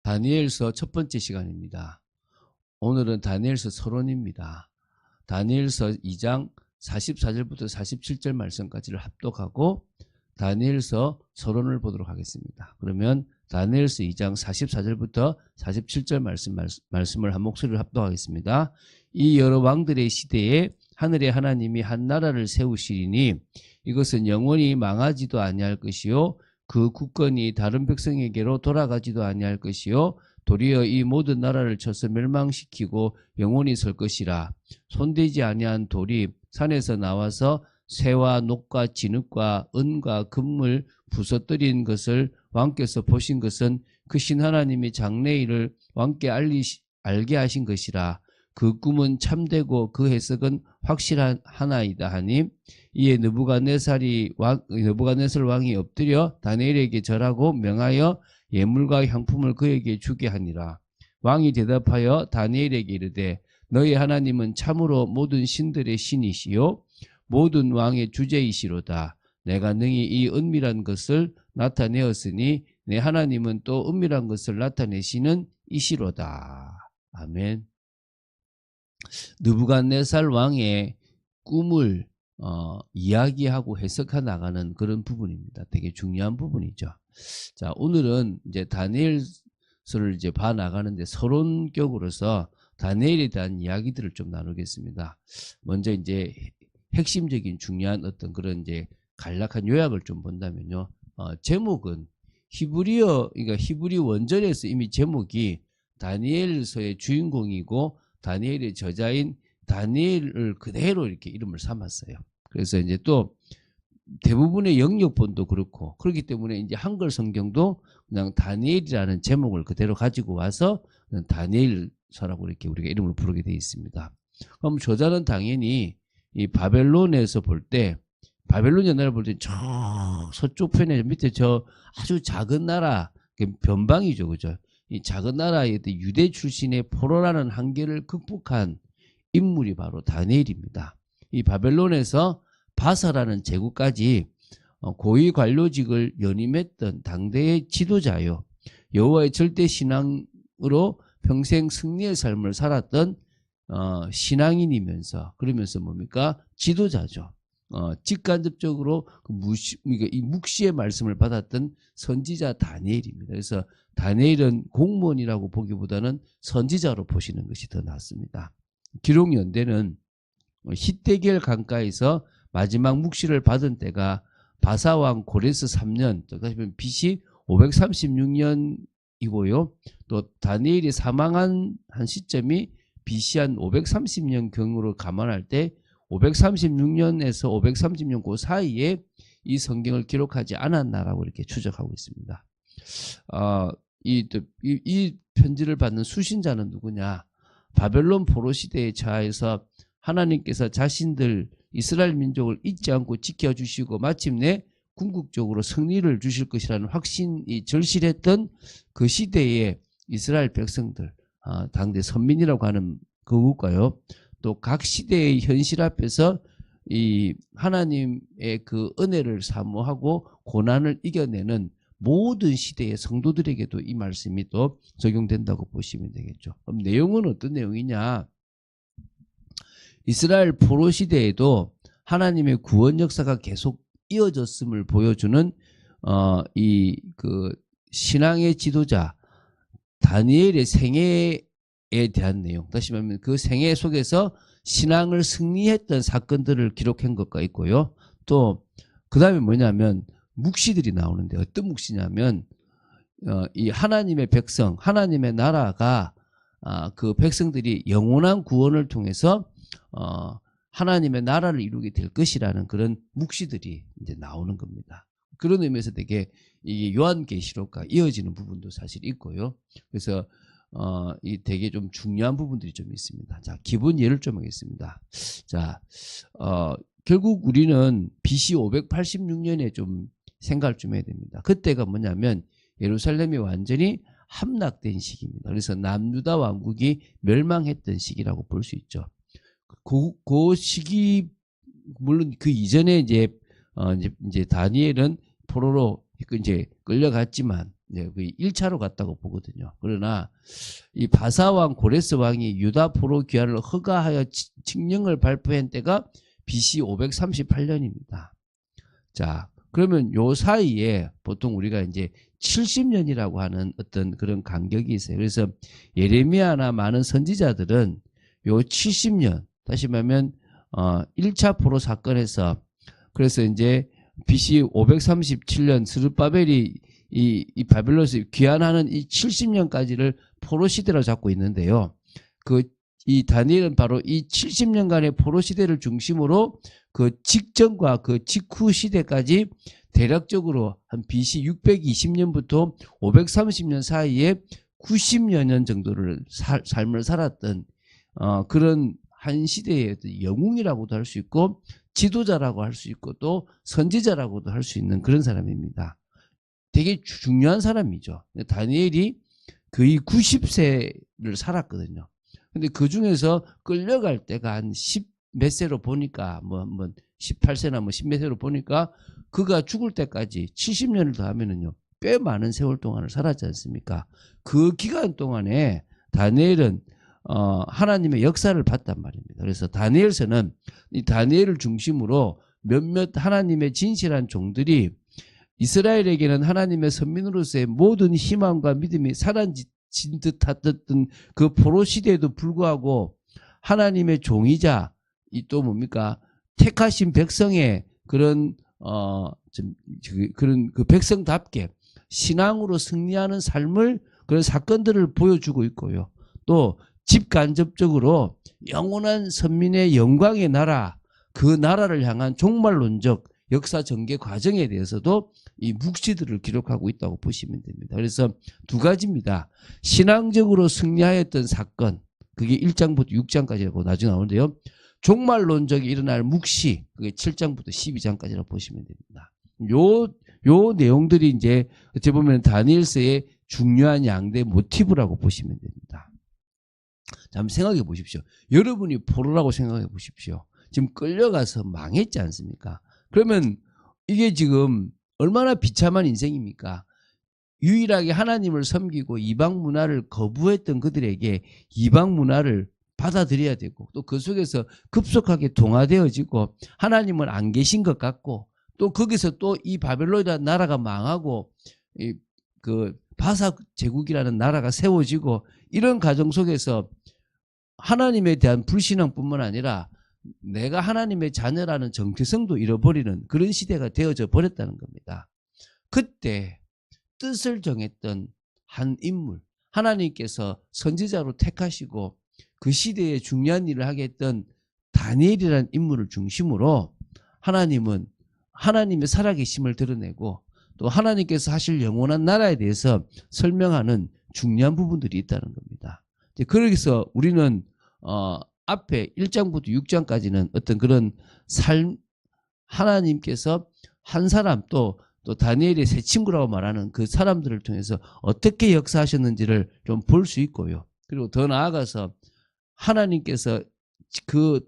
다니엘서 첫 번째 시간입니다. 오늘은 다니엘서 서론입니다. 다니엘서 2장 44절부터 47절 말씀까지를 합독하고 다니엘서 서론을 보도록 하겠습니다. 그러면 다니엘서 2장 44절부터 47절 말씀을 한 목소리로 합독하겠습니다. 이 여러 왕들의 시대에 하늘의 하나님이 한 나라를 세우시리니 이것은 영원히 망하지도 아니할 것이요 그 국권이 다른 백성에게로 돌아가지도 아니할 것이요 도리어 이 모든 나라를 쳐서 멸망시키고 영원히 설 것이라. 손대지 아니한 돌이 산에서 나와서 새와 녹과 진흙과 은과 금을 부서뜨린 것을 왕께서 보신 것은 그 신하나님이 장래일을 왕께 알게 하신 것이라. 그 꿈은 참되고 그 해석은 확실한 하나이다 하니 이에 느부갓네살 왕이 엎드려 다니엘에게 절하고 명하여 예물과 향품을 그에게 주게 하니라. 왕이 대답하여 다니엘에게 이르되 너희 하나님은 참으로 모든 신들의 신이시요 모든 왕의 주제이시로다. 내가 능히 이 은밀한 것을 나타내었으니 내 하나님은 또 은밀한 것을 나타내시는 이시로다. 아멘. 느부갓네살 왕의 꿈을 이야기하고 해석해 나가는 그런 부분입니다. 되게 중요한 부분이죠. 자, 오늘은 이제 다니엘서를 이제 봐 나가는데 서론격으로서 다니엘에 대한 이야기들을 좀 나누겠습니다. 먼저 이제 핵심적인 중요한 어떤 그런 이제 간략한 요약을 좀 본다면요. 제목은 그러니까 히브리 원전에서 이미 제목이 다니엘서의 주인공이고 다니엘의 저자인 다니엘을 그대로 이렇게 이름을 삼았어요. 그래서 이제 또 대부분의 영역본도 그렇고 그렇기 때문에 이제 한글 성경도 그냥 다니엘이라는 제목을 그대로 가지고 와서 다니엘서라고 이렇게 우리가 이름을 부르게 되어 있습니다. 그럼 저자는 당연히 이 바벨론에서 볼 때 바벨론 연나라를 볼 때 저 서쪽 편에 밑에 저 아주 작은 나라 변방이죠, 그죠? 이 작은 나라의 유대 출신의 포로라는 한계를 극복한 인물이 바로 다니엘입니다. 이 바벨론에서 바사라는 제국까지 고위 관료직을 연임했던 당대의 지도자요. 여호와의 절대 신앙으로 평생 승리의 삶을 살았던 신앙인이면서 그러면서 뭡니까? 지도자죠. 직간접적으로 이 묵시의 말씀을 받았던 선지자 다니엘입니다. 그래서 다니엘은 공무원이라고 보기보다는 선지자로 보시는 것이 더 낫습니다. 기록 연대는 히데겔 강가에서 마지막 묵시를 받은 때가 바사왕 고레스 3년, 다시 보면 BC 536년이고요. 또 다니엘이 사망한 한 시점이 BC 한 530년경으로 감안할 때 536년에서 530년 그 사이에 이 성경을 기록하지 않았나라고 이렇게 추적하고 있습니다. 이 편지를 받는 수신자는 누구냐? 바벨론 포로 시대에 처해서 하나님께서 자신들 이스라엘 민족을 잊지 않고 지켜주시고 마침내 궁극적으로 승리를 주실 것이라는 확신이 절실했던 그 시대의 이스라엘 백성들, 당대 선민이라고 하는 그 국가요. 또 각 시대의 현실 앞에서 이 하나님의 그 은혜를 사모하고 고난을 이겨내는 모든 시대의 성도들에게도 이 말씀이 또 적용된다고 보시면 되겠죠. 그럼 내용은 어떤 내용이냐? 이스라엘 포로 시대에도 하나님의 구원 역사가 계속 이어졌음을 보여주는 이 그 신앙의 지도자 다니엘의 생애에 대한 내용, 다시 말하면 그 생애 속에서 신앙을 승리했던 사건들을 기록한 것과 있고요. 또 그 다음에 뭐냐면 묵시들이 나오는데 어떤 묵시냐면 이 하나님의 백성, 하나님의 나라가 그 백성들이 영원한 구원을 통해서 하나님의 나라를 이루게 될 것이라는 그런 묵시들이 이제 나오는 겁니다. 그런 의미에서 되게 이 요한계시록과 이어지는 부분도 사실 있고요. 그래서 이 되게 좀 중요한 부분들이 좀 있습니다. 자, 기본 예를 좀 하겠습니다. 자, 결국 우리는 BC 586년에 좀 생각을 좀 해야 됩니다. 그때가 뭐냐면 예루살렘이 완전히 함락된 시기입니다. 그래서 남유다 왕국이 멸망했던 시기라고 볼 수 있죠. 그 시기 물론 그 이전에 이제 다니엘은 포로로 이제 끌려갔지만 이제 그 1차로 갔다고 보거든요. 그러나 이 바사왕 고레스 왕이 유다 포로 귀환을 허가하여 칙령을 발표한 때가 BC 538년입니다. 자, 그러면 요 사이에 보통 우리가 이제 70년이라고 하는 어떤 그런 간격이 있어요. 그래서 예레미야나 많은 선지자들은 요 70년, 다시 말하면 1차 포로 사건에서 그래서 이제 BC 537년 스룹바벨이 이 바벨론에서 귀환하는 이 70년까지를 포로 시대로 잡고 있는데요. 이 다니엘은 바로 이 70년간의 포로 시대를 중심으로 그 직전과 그 직후 시대까지 대략적으로 한 BC 620년부터 530년 사이에 90여 년 정도를 삶을 살았던 그런 한 시대의 영웅이라고도 할 수 있고 지도자라고 할 수 있고 또 선지자라고도 할 수 있는 그런 사람입니다. 되게 중요한 사람이죠. 다니엘이 거의 90세를 살았거든요. 근데 그 중에서 끌려갈 때가 한 10 몇 세로 보니까 뭐 18세나 뭐 10몇 세로 보니까 그가 죽을 때까지 70년을 더하면은요 꽤 많은 세월 동안을 살았지 않습니까? 그 기간 동안에 다니엘은 하나님의 역사를 봤단 말입니다. 그래서 다니엘서는 이 다니엘을 중심으로 몇몇 하나님의 진실한 종들이 이스라엘에게는 하나님의 선민으로서의 모든 희망과 믿음이 사라진 듯 했던 그 포로 시대에도 불구하고 하나님의 종이자 이 또 뭡니까 택하신 백성의 그런 그런 그 백성답게 신앙으로 승리하는 삶을 그런 사건들을 보여주고 있고요. 또 직간접적으로 영원한 선민의 영광의 나라 그 나라를 향한 종말론적 역사 전개 과정에 대해서도 이 묵시들을 기록하고 있다고 보시면 됩니다. 그래서 두 가지입니다. 신앙적으로 승리하였던 사건 그게 1장부터 6장까지라고 나중에 나오는데요. 종말론적이 일어날 묵시 그게 7장부터 12장까지라고 보시면 됩니다. 요 내용들이 이제 어찌 보면 다니엘서의 중요한 양대 모티브라고 보시면 됩니다. 자, 한번 생각해 보십시오. 여러분이 포로라고 생각해 보십시오. 지금 끌려가서 망했지 않습니까? 그러면 이게 지금 얼마나 비참한 인생입니까? 유일하게 하나님을 섬기고 이방 문화를 거부했던 그들에게 이방 문화를 받아들여야 되고 또 그 속에서 급속하게 동화되어지고 하나님은 안 계신 것 같고 또 거기서 또 이 바벨론이라는 나라가 망하고 그 바사 제국이라는 나라가 세워지고 이런 과정 속에서 하나님에 대한 불신앙뿐만 아니라 내가 하나님의 자녀라는 정체성도 잃어버리는 그런 시대가 되어져 버렸다는 겁니다. 그때 뜻을 정했던 한 인물 하나님께서 선지자로 택하시고 그 시대에 중요한 일을 하게 했던 다니엘이라는 인물을 중심으로 하나님은 하나님의 살아계심을 드러내고 또 하나님께서 하실 영원한 나라에 대해서 설명하는 중요한 부분들이 있다는 겁니다. 그래서 우리는 앞에 1장부터 6장까지는 어떤 그런 삶 하나님께서 한 사람 또 다니엘의 새 친구라고 말하는 그 사람들을 통해서 어떻게 역사하셨는지를 좀 볼 수 있고요. 그리고 더 나아가서 하나님께서 그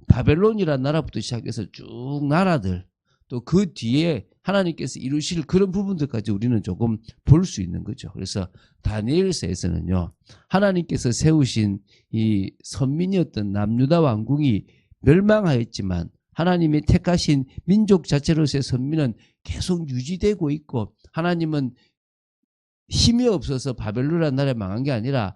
바벨론이라는 나라부터 시작해서 쭉 나라들 또 그 뒤에 하나님께서 이루실 그런 부분들까지 우리는 조금 볼 수 있는 거죠. 그래서 다니엘서에서는요 하나님께서 세우신 이 선민이었던 남유다 왕궁이 멸망하였지만 하나님이 택하신 민족 자체로서의 선민은 계속 유지되고 있고 하나님은 힘이 없어서 바벨론이라는 나라에 망한 게 아니라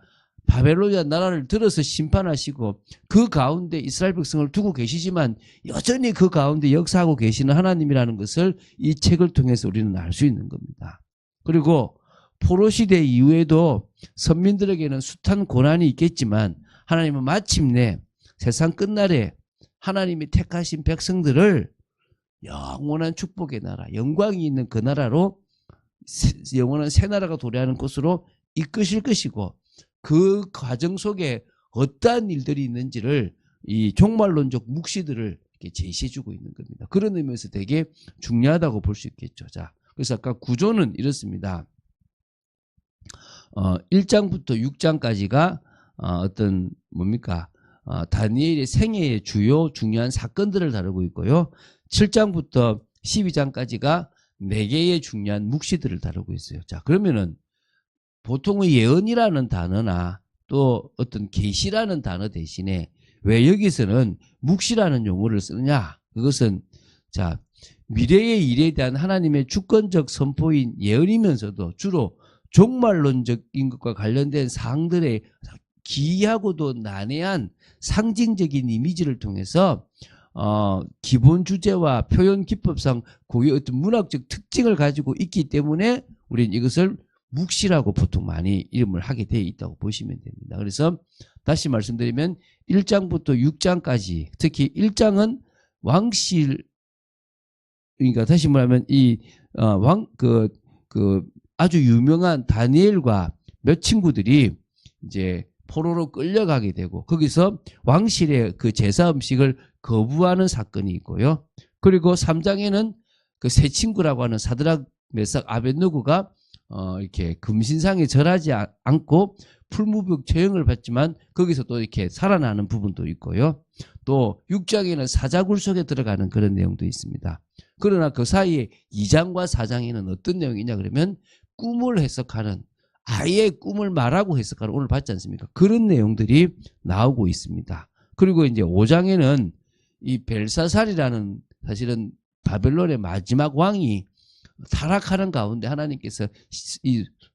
바벨론이라는 나라를 들어서 심판하시고 그 가운데 이스라엘 백성을 두고 계시지만 여전히 그 가운데 역사하고 계시는 하나님이라는 것을 이 책을 통해서 우리는 알 수 있는 겁니다. 그리고 포로시대 이후에도 선민들에게는 숱한 고난이 있겠지만 하나님은 마침내 세상 끝날에 하나님이 택하신 백성들을 영원한 축복의 나라 영광이 있는 그 나라로 영원한 새 나라가 도래하는 곳으로 이끄실 것이고 그 과정 속에 어떠한 일들이 있는지를 이 종말론적 묵시들을 이렇게 제시해주고 있는 겁니다. 그런 의미에서 되게 중요하다고 볼 수 있겠죠. 자, 그래서 아까 구조는 이렇습니다. 1장부터 6장까지가 어떤 뭡니까? 다니엘의 생애의 주요 중요한 사건들을 다루고 있고요. 7장부터 12장까지가 4개의 중요한 묵시들을 다루고 있어요. 자, 그러면은 보통의 예언이라는 단어나 또 어떤 계시라는 단어 대신에 왜 여기서는 묵시라는 용어를 쓰느냐? 그것은 자, 미래의 일에 대한 하나님의 주권적 선포인 예언이면서도 주로 종말론적인 것과 관련된 사항들의 기이하고도 난해한 상징적인 이미지를 통해서 기본 주제와 표현 기법상 고유의 어떤 문학적 특징을 가지고 있기 때문에 우리는 이것을 묵시라고 보통 많이 이름을 하게 되어 있다고 보시면 됩니다. 그래서 다시 말씀드리면 1장부터 6장까지 특히 1장은 왕실, 그러니까 다시 말하면 이 아주 유명한 다니엘과 몇 친구들이 이제 포로로 끌려가게 되고 거기서 왕실의 그 제사 음식을 거부하는 사건이 있고요. 그리고 3장에는 그 세 친구라고 하는 사드락, 메삭, 아벳느고가 이렇게 금신상에 절하지 않고 풀무불 처형을 받지만 거기서 또 이렇게 살아나는 부분도 있고요. 또 6장에는 사자굴 속에 들어가는 그런 내용도 있습니다. 그러나 그 사이에 2장과 4장에는 어떤 내용이냐 그러면 꿈을 해석하는, 아예 꿈을 말하고 해석하는, 오늘 봤지 않습니까? 그런 내용들이 나오고 있습니다. 그리고 이제 5장에는 이 벨사살이라는 사실은 바벨론의 마지막 왕이 타락하는 가운데 하나님께서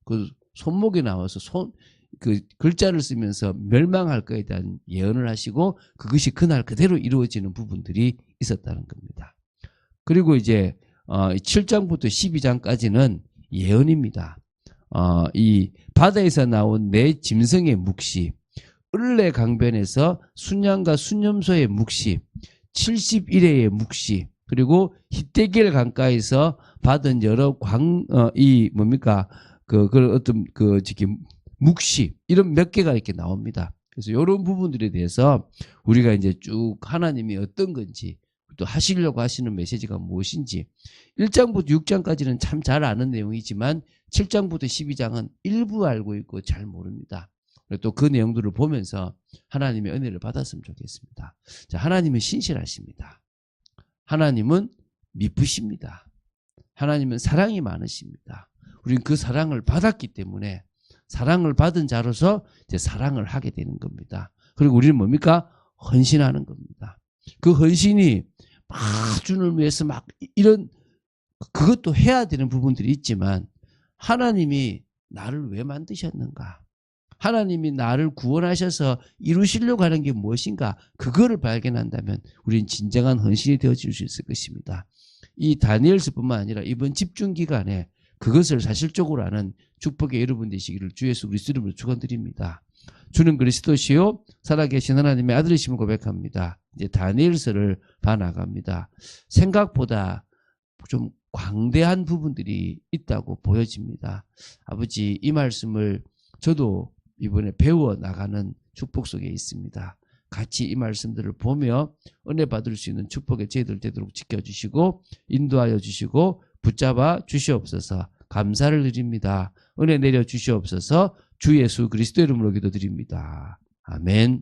그 손목에 나와서 그 글자를 쓰면서 멸망할 것에 대한 예언을 하시고 그것이 그날 그대로 이루어지는 부분들이 있었다는 겁니다. 그리고 이제 7장부터 12장까지는 예언입니다. 이 바다에서 나온 네 짐승의 묵시, 을레 강변에서 순양과 순염소의 묵시, 70일의 묵시, 그리고 히데길 강가에서 받은 여러 묵시, 이런 몇 개가 이렇게 나옵니다. 그래서 이런 부분들에 대해서 우리가 이제 쭉 하나님이 어떤 건지 또 하시려고 하시는 메시지가 무엇인지 1장부터 6장까지는 참 잘 아는 내용이지만 7장부터 12장은 일부 알고 있고 잘 모릅니다. 또 그 내용들을 보면서 하나님의 은혜를 받았으면 좋겠습니다. 자, 하나님은 신실하십니다. 하나님은 미쁘십니다. 하나님은 사랑이 많으십니다. 우리는 그 사랑을 받았기 때문에 사랑을 받은 자로서 이제 사랑을 하게 되는 겁니다. 그리고 우리는 뭡니까? 헌신하는 겁니다. 그 헌신이 막 주를 위해서 막 이런 그것도 해야 되는 부분들이 있지만 하나님이 나를 왜 만드셨는가? 하나님이 나를 구원하셔서 이루시려고 하는 게 무엇인가? 그거를 발견한다면 우리는 진정한 헌신이 되어질 수 있을 것입니다. 이 다니엘서뿐만 아니라 이번 집중 기간에 그것을 사실적으로 아는 축복의 여러분 되시기를 주 예수 그리스도 이름으로 축원드립니다. 주는 그리스도시요 살아계신 하나님의 아들이심을 고백합니다. 이제 다니엘서를 봐나갑니다. 생각보다 좀 광대한 부분들이 있다고 보여집니다. 아버지, 이 말씀을 저도 이번에 배워 나가는 축복 속에 있습니다. 같이 이 말씀들을 보며 은혜 받을 수 있는 축복의 저희들 되도록 지켜주시고 인도하여 주시고 붙잡아 주시옵소서. 감사를 드립니다. 은혜 내려 주시옵소서. 주 예수 그리스도 이름으로 기도드립니다. 아멘.